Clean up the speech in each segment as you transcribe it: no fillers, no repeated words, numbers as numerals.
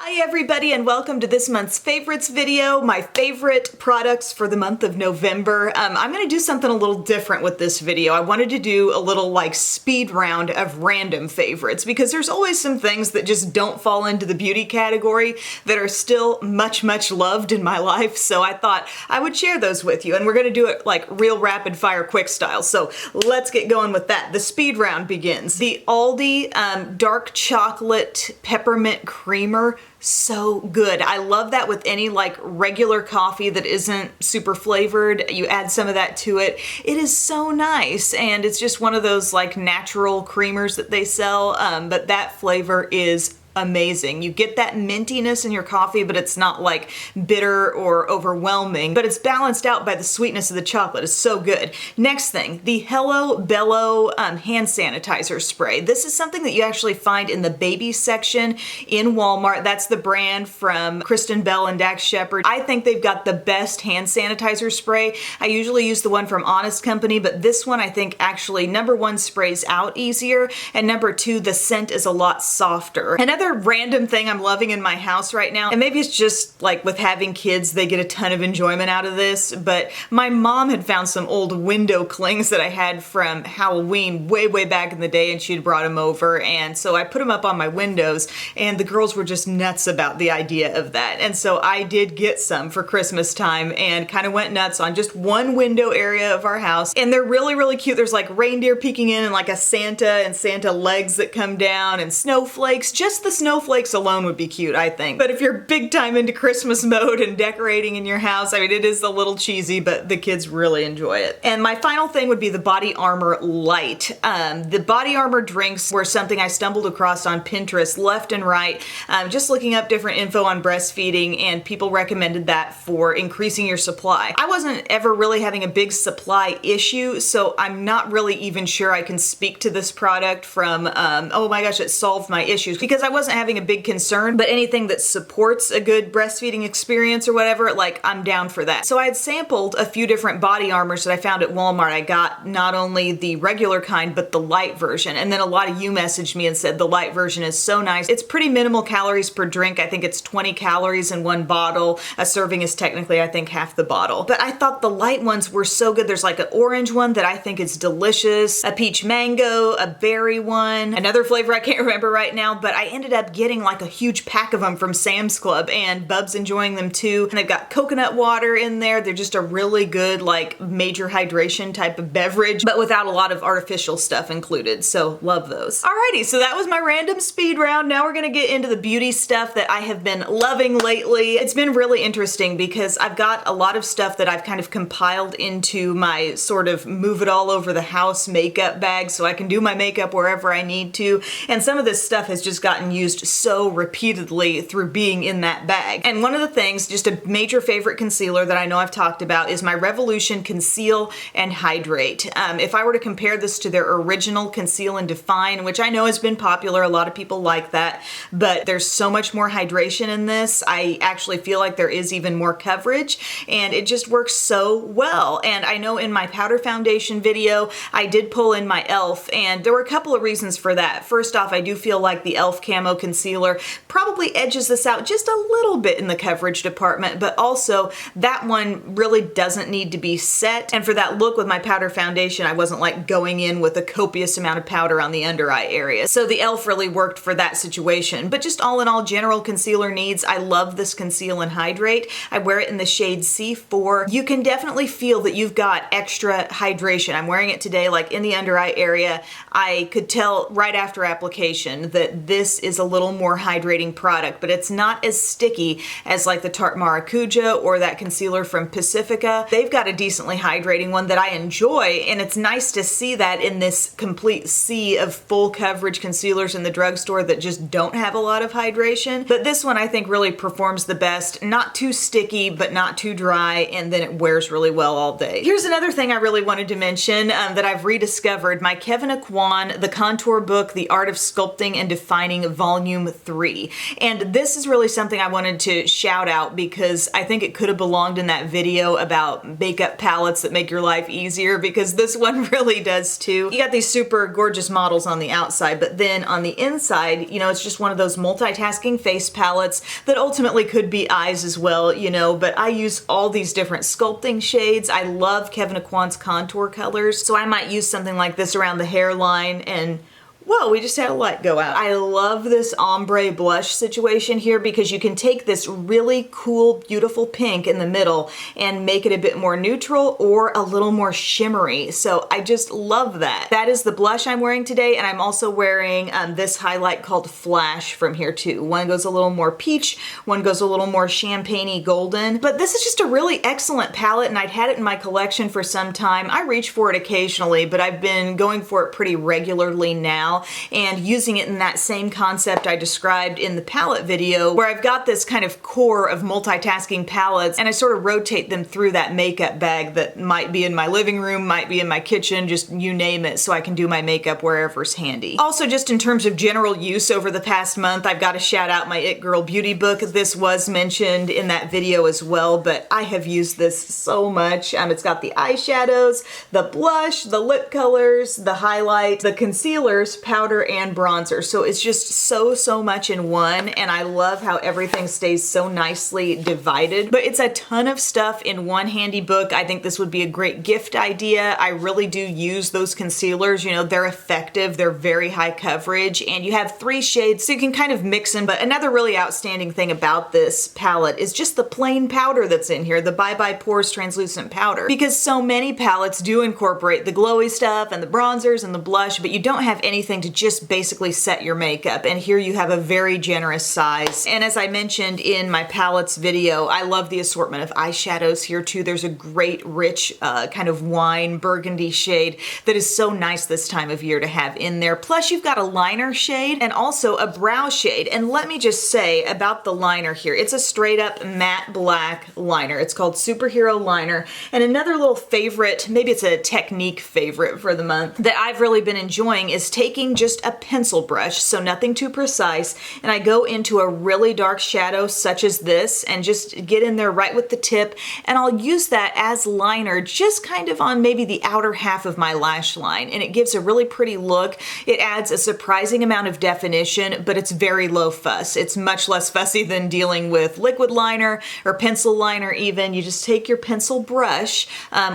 Hi everybody and welcome to this month's favorites video, my favorite products for the month of November. I'm gonna do something a little different with this video. I wanted to do a little like speed round of random favorites because there's always some things that just don't fall into the beauty category that are still much loved in my life. So I thought I would share those with you and we're gonna do it like real rapid fire quick style. So let's get going with that. The speed round begins. The Aldi dark chocolate peppermint creamer. So good. I love that with any like regular coffee that isn't super flavored. You add some of that to it. It is so nice and it's just one of those like natural creamers that they sell, but that flavor is amazing. You get that mintiness in your coffee, but it's not like bitter or overwhelming, but it's balanced out by the sweetness of the chocolate. It's so good. Next thing, the Hello Bello hand sanitizer spray. This is something that you actually find in the baby section in Walmart. That's the brand from Kristen Bell and Dax Shepard. I think they've got the best hand sanitizer spray. I usually use the one from Honest Company, but this one I think actually number one sprays out easier, and number two, the scent is a lot softer. Another random thing I'm loving in my house right now, and maybe it's just like with having kids, they get a ton of enjoyment out of this, but my mom had found some old window clings that I had from Halloween way back in the day, and she'd brought them over, and so I put them up on my windows, and the girls were just nuts about the idea of that, and so I did get some for Christmas time and kind of went nuts on just one window area of our house, and they're really cute. There's like reindeer peeking in and like a Santa and Santa legs that come down and snowflakes. Just the snowflakes alone would be cute, I think. But if you're big time into Christmas mode and decorating in your house, I mean, it is a little cheesy, but the kids really enjoy it. And my final thing would be the Body Armor Lyte. The Body Armor drinks were something I stumbled across on Pinterest left and right, just looking up different info on breastfeeding, and people recommended that for increasing your supply. I wasn't ever really having a big supply issue, so I'm not really even sure I can speak to this product from, oh my gosh, it solved my issues, because I wasn't having a big concern, but anything that supports a good breastfeeding experience or whatever, like I'm down for that. So I had sampled a few different body armors that I found at Walmart. I got not only the regular kind, but the light version. And then a lot of you messaged me and said the light version is so nice. It's pretty minimal calories per drink. I think it's 20 calories in one bottle. A serving is technically, I think, half the bottle. But I thought the light ones were so good. There's like an orange one that I think is delicious, a peach mango, a berry one, another flavor I can't remember right now, but I ended up getting like a huge pack of them from Sam's Club, and Bub's enjoying them too. And they've got coconut water in there. They're just a really good like major hydration type of beverage, but without a lot of artificial stuff included. So love those. Alrighty, so that was my random speed round. Now we're gonna get into the beauty stuff that I have been loving lately. It's been really interesting because I've got a lot of stuff that I've kind of compiled into my sort of move it all over the house makeup bag, so I can do my makeup wherever I need to. And some of this stuff has just gotten used so repeatedly through being in that bag. And one of the things, just a major favorite concealer that I know I've talked about, is my Revolution Conceal and Hydrate. If I were to compare this to their original Conceal and Define, which I know has been popular, a lot of people like that, but there's so much more hydration in this. I actually feel like there is even more coverage, and it just works so well. And I know in my powder foundation video, I did pull in my e.l.f., and there were a couple of reasons for that. First off, I do feel like the e.l.f. Camo Concealer probably edges this out just a little bit in the coverage department, but also that one really doesn't need to be set. And for that look with my powder foundation, I wasn't like going in with a copious amount of powder on the under eye area. So the e.l.f. really worked for that situation. But just all in all, general concealer needs, I love this Conceal and Hydrate. I wear it in the shade C4. You can definitely feel that you've got extra hydration. I'm wearing it today like in the under eye area. I could tell right after application that this is a little more hydrating product, but it's not as sticky as like the Tarte Maracuja or that concealer from Pacifica. They've got a decently hydrating one that I enjoy, and it's nice to see that in this complete sea of full coverage concealers in the drugstore that just don't have a lot of hydration. But this one I think really performs the best. Not too sticky, but not too dry, and then it wears really well all day. Here's another thing I really wanted to mention that I've rediscovered, my Kevyn Aucoin The Contour Book, The Art of Sculpting and Defining Volume Volume 3. And this is really something I wanted to shout out because I think it could have belonged in that video about makeup palettes that make your life easier, because this one really does too. You got these super gorgeous models on the outside, but then on the inside, you know, it's just one of those multitasking face palettes that ultimately could be eyes as well, you know, but I use all these different sculpting shades. I love Kevyn Aucoin's contour colors, so I might use something like this around the hairline. And whoa, we just had a light go out. I love this ombre blush situation here because you can take this really cool, beautiful pink in the middle and make it a bit more neutral or a little more shimmery. So I just love that. That is the blush I'm wearing today, and I'm also wearing this highlight called Flash from here too. One goes a little more peach, one goes a little more champagne-y golden. But this is just a really excellent palette, and I'd had it in my collection for some time. I reach for it occasionally, but I've been going for it pretty regularly now, and using it in that same concept I described in the palette video, where I've got this kind of core of multitasking palettes and I sort of rotate them through that makeup bag that might be in my living room, might be in my kitchen, just you name it, so I can do my makeup wherever's handy. Also, just in terms of general use over the past month, I've got to shout out my It Girl Beauty book. This was mentioned in that video as well, but I have used this so much. It's got the eyeshadows, the blush, the lip colors, the highlight, the concealers, powder, and bronzer. So it's just so much in one, and I love how everything stays so nicely divided. But it's a ton of stuff in one handy book. I think this would be a great gift idea. I really do use those concealers. You know, they're effective, they're very high coverage, and you have 3 shades, so you can kind of mix them. But another really outstanding thing about this palette is just the plain powder that's in here, the Bye Bye Pores translucent powder, because so many palettes do incorporate the glowy stuff and the bronzers and the blush, but you don't have anything to just basically set your makeup, and here you have a very generous size. And as I mentioned in my palettes video, I love the assortment of eyeshadows here too. There's a great rich kind of wine burgundy shade that is so nice this time of year to have in there. Plus you've got a liner shade and also a brow shade, and let me just say about the liner here, it's a straight up matte black liner. It's called Superhero Liner. And another little favorite, maybe it's a technique favorite for the month, that I've really been enjoying is taking just a pencil brush, so nothing too precise, and I go into a really dark shadow such as this and just get in there right with the tip, and I'll use that as liner just kind of on maybe the outer half of my lash line, and it gives a really pretty look. It adds a surprising amount of definition, but it's very low fuss. It's much less fussy than dealing with liquid liner or pencil liner even. You just take your pencil brush,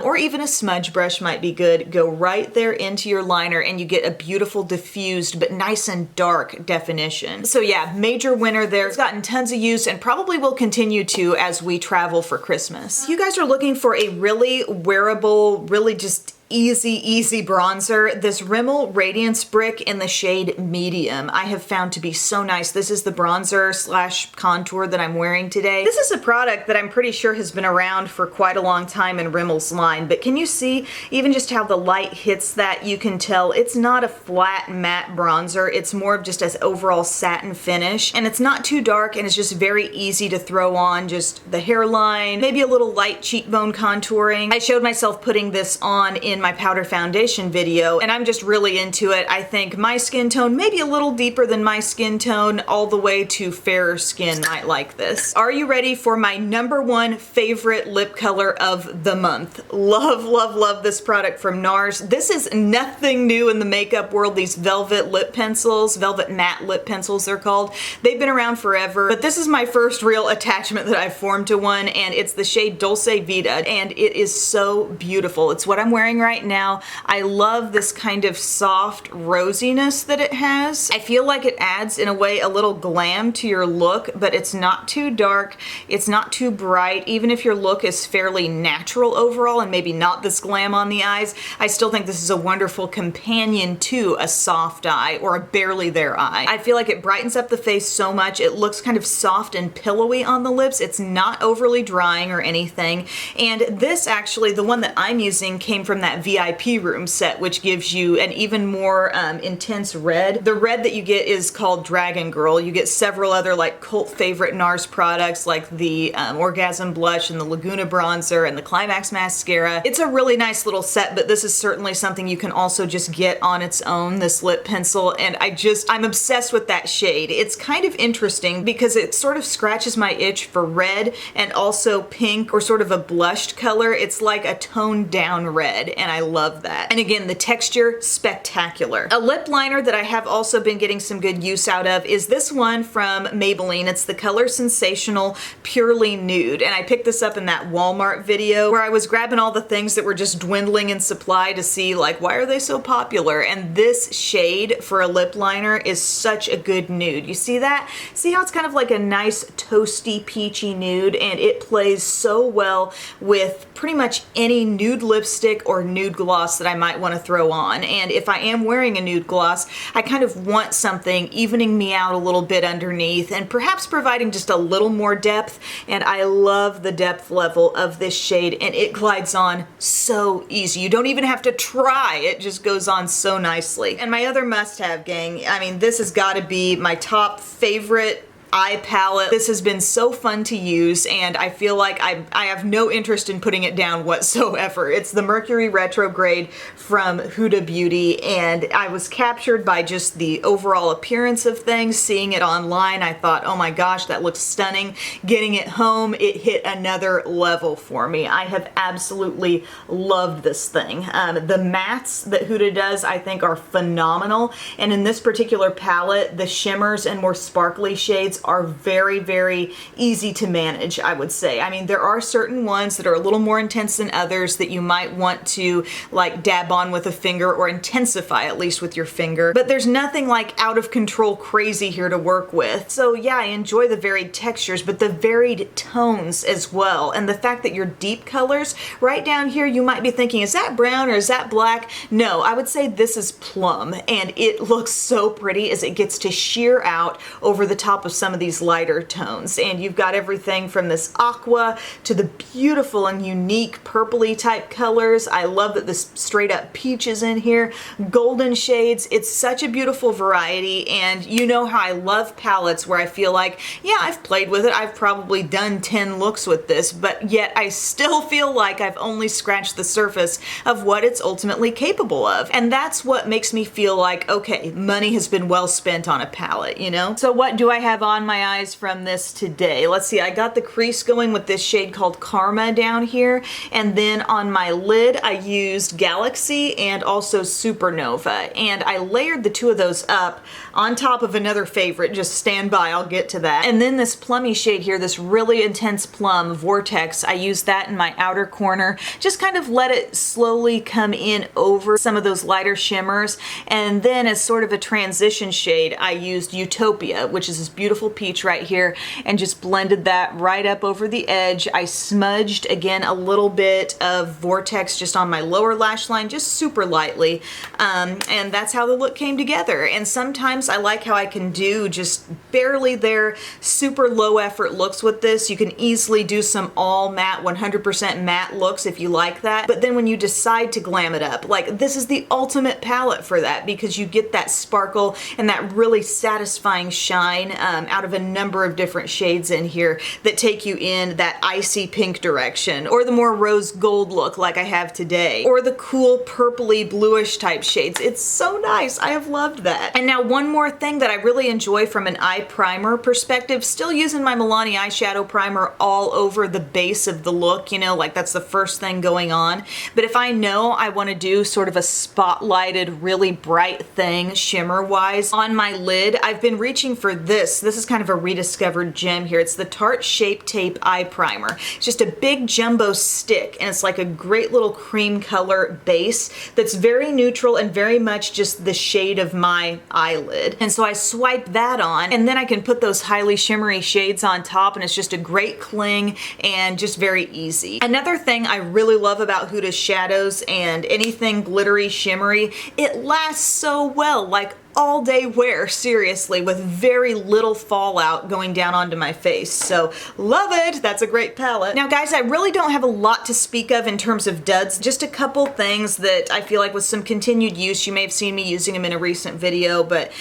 or even a smudge brush might be good, go right there into your liner, and you get a beautiful diffused but nice and dark definition. So yeah, major winner there. It's gotten tons of use and probably will continue to as we travel for Christmas. If you guys are looking for a really wearable, really just easy bronzer, this Rimmel Radiance Brick in the shade Medium I have found to be so nice. This is the bronzer slash contour that I'm wearing today. This is a product that I'm pretty sure has been around for quite a long time in Rimmel's line, but can you see even just how the light hits that? You can tell it's not a flat matte bronzer, it's more of just an overall satin finish, and it's not too dark, and it's just very easy to throw on just the hairline, maybe a little light cheekbone contouring. I showed myself putting this on in my powder foundation video, and I'm just really into it. I think my skin tone, maybe a little deeper than my skin tone, all the way to fairer skin might like this. Are you ready for my #1 favorite lip color of the month? Love this product from NARS. This is nothing new in the makeup world. These velvet lip pencils, velvet matte lip pencils they're called. They've been around forever, but this is my first real attachment that I've formed to one, and it's the shade Dulce Vita, and it is so beautiful. It's what I'm wearing right now. I love this kind of soft rosiness that it has. I feel like it adds, in a way, a little glam to your look, but it's not too dark, it's not too bright. Even if your look is fairly natural overall and maybe not this glam on the eyes, I still think this is a wonderful companion to a soft eye or a barely there eye. I feel like it brightens up the face so much. It looks kind of soft and pillowy on the lips. It's not overly drying or anything. And this actually, the one that I'm using, came from that that VIP room set, which gives you an even more intense red. The red that you get is called Dragon Girl. You get several other like cult favorite NARS products like the Orgasm Blush and the Laguna Bronzer and the Climax Mascara. It's a really nice little set, but this is certainly something you can also just get on its own, this lip pencil, and I'm obsessed with that shade. It's kind of interesting because it sort of scratches my itch for red and also pink, or sort of a blushed color. It's like a toned down red, and I love that. And again, the texture, spectacular. A lip liner that I have also been getting some good use out of is this one from Maybelline. It's the Color Sensational Purely Nude, and I picked this up in that Walmart video where I was grabbing all the things that were just dwindling in supply to see like, why are they so popular? And this shade for a lip liner is such a good nude. You see that? See how it's kind of like a nice toasty peachy nude, and it plays so well with pretty much any nude lipstick or nude gloss that I might want to throw on. And if I am wearing a nude gloss, I kind of want something evening me out a little bit underneath and perhaps providing just a little more depth. And I love the depth level of this shade, and it glides on so easy. You don't even have to try. It just goes on so nicely. And my other must-have, gang, I mean, this has got to be my top favorite eye palette. This has been so fun to use, and I feel like I have no interest in putting it down whatsoever. It's the Mercury Retrograde from Huda Beauty, and I was captured by just the overall appearance of things. Seeing it online, I thought, oh my gosh, that looks stunning. Getting it home, it hit another level for me. I have absolutely loved this thing. The mattes that Huda does, I think, are phenomenal, and in this particular palette, the shimmers and more sparkly shades are very, very easy to manage, I would say. I mean, there are certain ones that are a little more intense than others that you might want to like dab on with a finger or intensify at least with your finger, but there's nothing like out of control crazy here to work with. So yeah, I enjoy the varied textures, but the varied tones as well. And the fact that your deep colors right down here, you might be thinking, is that brown or is that black? No, I would say this is plum, and it looks so pretty as it gets to sheer out over the top of some of these lighter tones. And you've got everything from this aqua to the beautiful and unique purpley type colors. I love that this straight up peach is in here. Golden shades. It's such a beautiful variety, and you know how I love palettes where I feel like, yeah, I've played with it. I've probably done 10 looks with this, but yet I still feel like I've only scratched the surface of what it's ultimately capable of. And that's what makes me feel like, okay, money has been well spent on a palette, you know? So what do I have on my eyes from this today? Let's see, I got the crease going with this shade called Karma down here, and then on my lid I used Galaxy and also Supernova, and I layered the two of those up on top of another favorite. Just stand by, I'll get to that. And then this plummy shade here, this really intense plum, Vortex, I used that in my outer corner, just kind of let it slowly come in over some of those lighter shimmers. And then as sort of a transition shade, I used Utopia, which is this beautiful peach right here, and just blended that right up over the edge. I smudged again a little bit of Vortex just on my lower lash line, just super lightly, and that's how the look came together. And sometimes I like how I can do just barely there super low effort looks with this. You can easily do some all matte, 100% matte looks if you like that, but then when you decide to glam it up, like this is the ultimate palette for that, because you get that sparkle and that really satisfying shine out of a number of different shades in here that take you in that icy pink direction, or the more rose gold look like I have today, or the cool purpley bluish type shades. It's so nice. I have loved that. And now one more thing that I really enjoy from an eye primer perspective, still using my Milani eyeshadow primer all over the base of the look, you know, like that's the first thing going on. But if I know I want to do sort of a spotlighted, really bright thing shimmer wise on my lid, I've been reaching for this. This is kind of a rediscovered gem here. It's the Tarte Shape Tape Eye Primer. It's just a big jumbo stick, and it's like a great little cream color base that's very neutral and very much just the shade of my eyelid. And so I swipe that on, and then I can put those highly shimmery shades on top, and it's just a great cling and just very easy. Another thing I really love about Huda's shadows and anything glittery, shimmery, it lasts so well. Like all day wear, seriously, with very little fallout going down onto my face. So love it. That's a great palette. Now guys, I really don't have a lot to speak of in terms of duds, just a couple things that I feel like with some continued use, you may have seen me using them in a recent video, but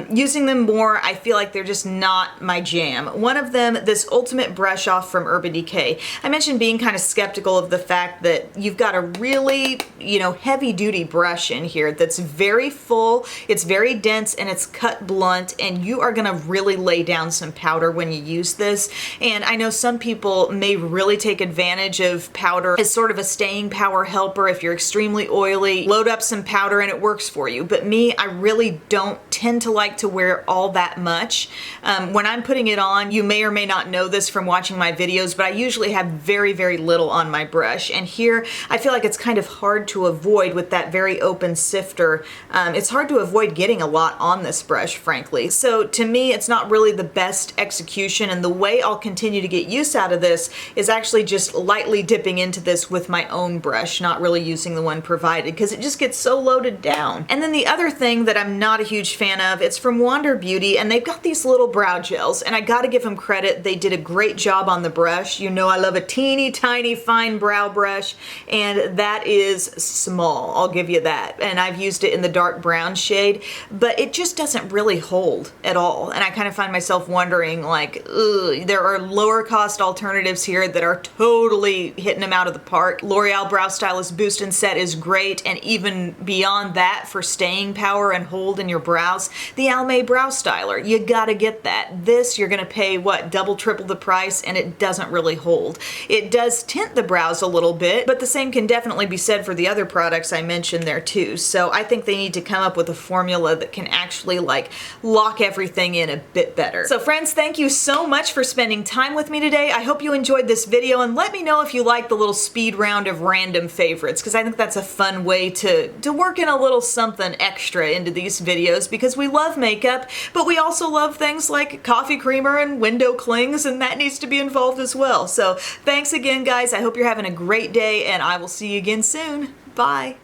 using them more, I feel like they're just not my jam. One of them, this Ultimate Brush Off from Urban Decay. I mentioned being kind of skeptical of the fact that you've got a really, you know, heavy duty brush in here that's very full, it's very dense, and it's cut blunt, and you are gonna really lay down some powder when you use this. And I know some people may really take advantage of powder as sort of a staying power helper. If you're extremely oily, load up some powder and it works for you. But me, I really don't tend to like to wear all that much. When I'm putting it on, you may or may not know this from watching my videos, but I usually have very, very little on my brush. And here, I feel like it's kind of hard to avoid with that very open sifter. It's hard to avoid getting a lot on this brush, frankly. So to me, it's not really the best execution, and the way I'll continue to get use out of this is actually just lightly dipping into this with my own brush, not really using the one provided, because it just gets so loaded down. And then the other thing that I'm not a huge fan of, it's from Wander Beauty, and they've got these little brow gels, and I gotta give them credit. They did a great job on the brush. You know I love a teeny tiny fine brow brush, and that is small, I'll give you that. And I've used it in the dark brown shade, but it just doesn't really hold at all. And I kind of find myself wondering, like, ugh, there are lower cost alternatives here that are totally hitting them out of the park. L'Oreal Brow Stylist Boost and Set is great, and even beyond that, for staying power and hold in your brows, the Almay Brow Styler, you gotta get that. This, you're gonna pay, what, double, triple the price, and it doesn't really hold. It does tint the brows a little bit, but the same can definitely be said for the other products I mentioned there too. So I think they need to come up with a formula that can actually like lock everything in a bit better. So friends, thank you so much for spending time with me today. I hope you enjoyed this video, and let me know if you like the little speed round of random favorites, because I think that's a fun way to work in a little something extra into these videos, because we love makeup, but we also love things like coffee creamer and window clings, and that needs to be involved as well. So thanks again, guys. I hope you're having a great day, and I will see you again soon. Bye.